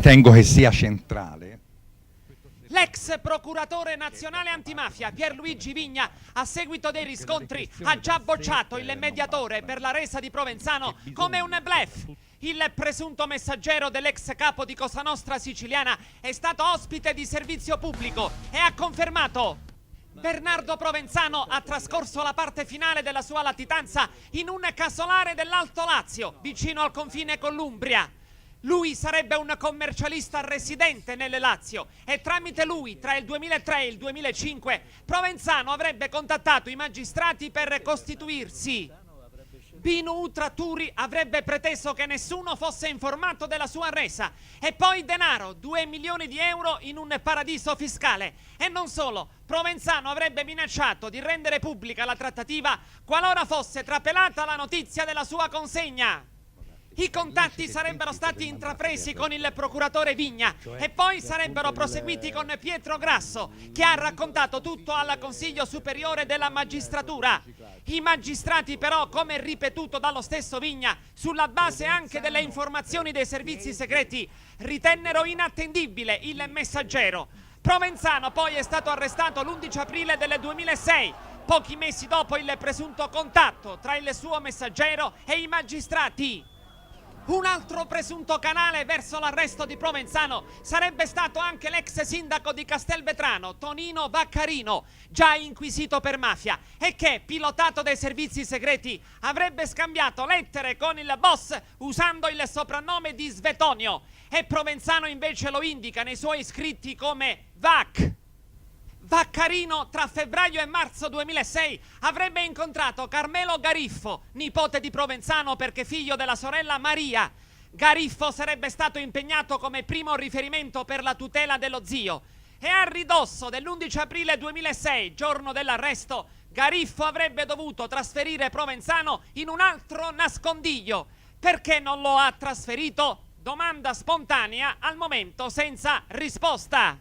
ritengo che sia centrale. L'ex procuratore nazionale antimafia Pierluigi Vigna, a seguito dei riscontri, ha già bocciato il mediatore per la resa di Provenzano come un bluff. Il presunto messaggero dell'ex capo di Cosa Nostra siciliana è stato ospite di servizio pubblico e ha confermato: Bernardo Provenzano ha trascorso la parte finale della sua latitanza in un casolare dell'Alto Lazio, vicino al confine con l'Umbria. Lui sarebbe un commercialista residente nel Lazio e tramite lui, tra il 2003 e il 2005, Provenzano avrebbe contattato i magistrati per costituirsi. Binu Utratturi avrebbe preteso che nessuno fosse informato della sua resa e poi denaro, 2 milioni di euro in un paradiso fiscale. E non solo, Provenzano avrebbe minacciato di rendere pubblica la trattativa qualora fosse trapelata la notizia della sua consegna. I contatti sarebbero stati intrapresi con il procuratore Vigna e poi sarebbero proseguiti con Pietro Grasso, che ha raccontato tutto al Consiglio Superiore della Magistratura. I magistrati però, come ripetuto dallo stesso Vigna, sulla base anche delle informazioni dei servizi segreti, ritennero inattendibile il messaggero. Provenzano poi è stato arrestato l'11 aprile del 2006, pochi mesi dopo il presunto contatto tra il suo messaggero e i magistrati. Un altro presunto canale verso l'arresto di Provenzano sarebbe stato anche l'ex sindaco di Castelvetrano, Tonino Vaccarino, già inquisito per mafia e che, pilotato dai servizi segreti, avrebbe scambiato lettere con il boss usando il soprannome di Svetonio. E Provenzano invece lo indica nei suoi scritti come Vac. Vaccarino tra febbraio e marzo 2006 avrebbe incontrato Carmelo Gariffo, nipote di Provenzano perché figlio della sorella Maria. Gariffo sarebbe stato impegnato come primo riferimento per la tutela dello zio e a ridosso dell'11 aprile 2006, giorno dell'arresto, Gariffo avrebbe dovuto trasferire Provenzano in un altro nascondiglio. Perché non lo ha trasferito? Domanda spontanea, al momento senza risposta.